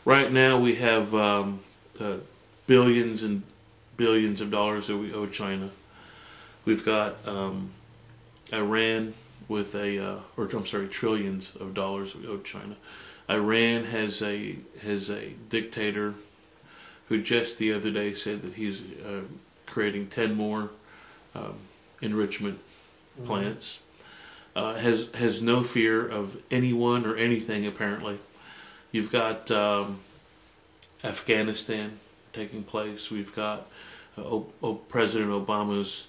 Right now we have billions and billions of dollars that we owe China. We've got Iran with trillions of dollars we owe China. Iran has a dictator who just the other day said that he's creating 10 more enrichment plants. Has no fear of anyone or anything, apparently. You've got Afghanistan taking place. We've got President Obama's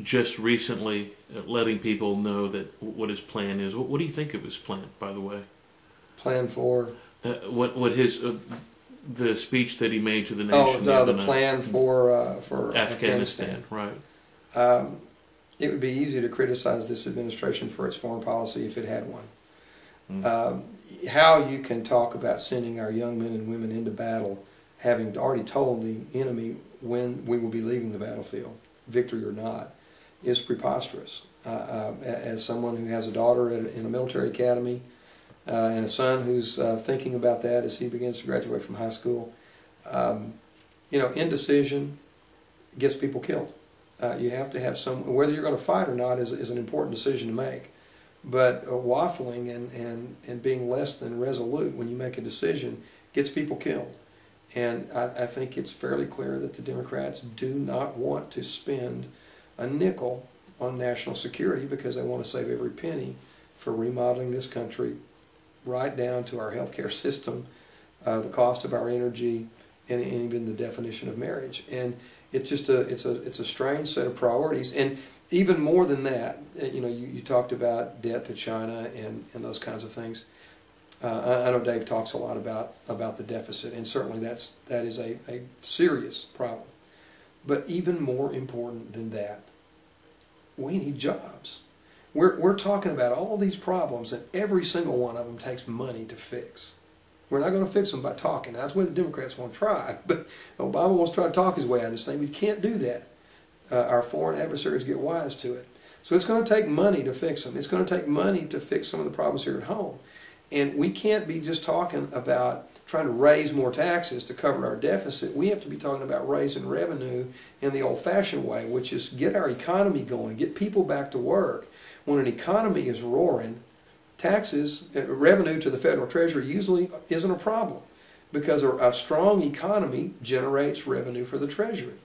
just recently letting people know that what his plan is. What do you think of his plan, by the way? Plan for? What his the speech that he made to the nation. The plan for Afghanistan, right? It would be easy to criticize this administration for its foreign policy if it had one. How you can talk about sending our young men and women into battle, having already told the enemy when we will be leaving the battlefield, victory or not, is preposterous. As someone who has a daughter in a military academy and a son who's thinking about that as he begins to graduate from high school, indecision gets people killed. You have to have whether you're going to fight or not is an important decision to make. But waffling and being less than resolute when you make a decision gets people killed. And I think it's fairly clear that the Democrats do not want to spend a nickel on national security because they want to save every penny for remodeling this country right down to our healthcare system, the cost of our energy, and even the definition of marriage. And it's just it's a strange set of priorities. And even more than that, you talked about debt to China and those kinds of things. I know Dave talks a lot about the deficit, and certainly that is a serious problem. But even more important than that, we need jobs. We're talking about all these problems, and every single one of them takes money to fix. We're not going to fix them by talking. That's what the Democrats want to try, but Obama wants to try to talk his way out of this thing. We can't do that. Our foreign adversaries get wise to it. So it's going to take money to fix them. It's going to take money to fix some of the problems here at home. And we can't be just talking about trying to raise more taxes to cover our deficit. We have to be talking about raising revenue in the old-fashioned way, which is get our economy going, get people back to work. When an economy is roaring, taxes, revenue to the federal treasury usually isn't a problem because a strong economy generates revenue for the treasury.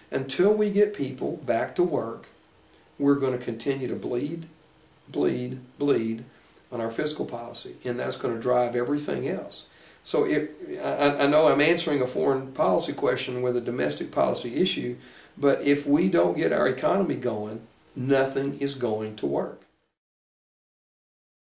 Until we get people back to work, we're going to continue to bleed on our fiscal policy, and that's going to drive everything else. So I know I'm answering a foreign policy question with a domestic policy issue, but if we don't get our economy going, nothing is going to work.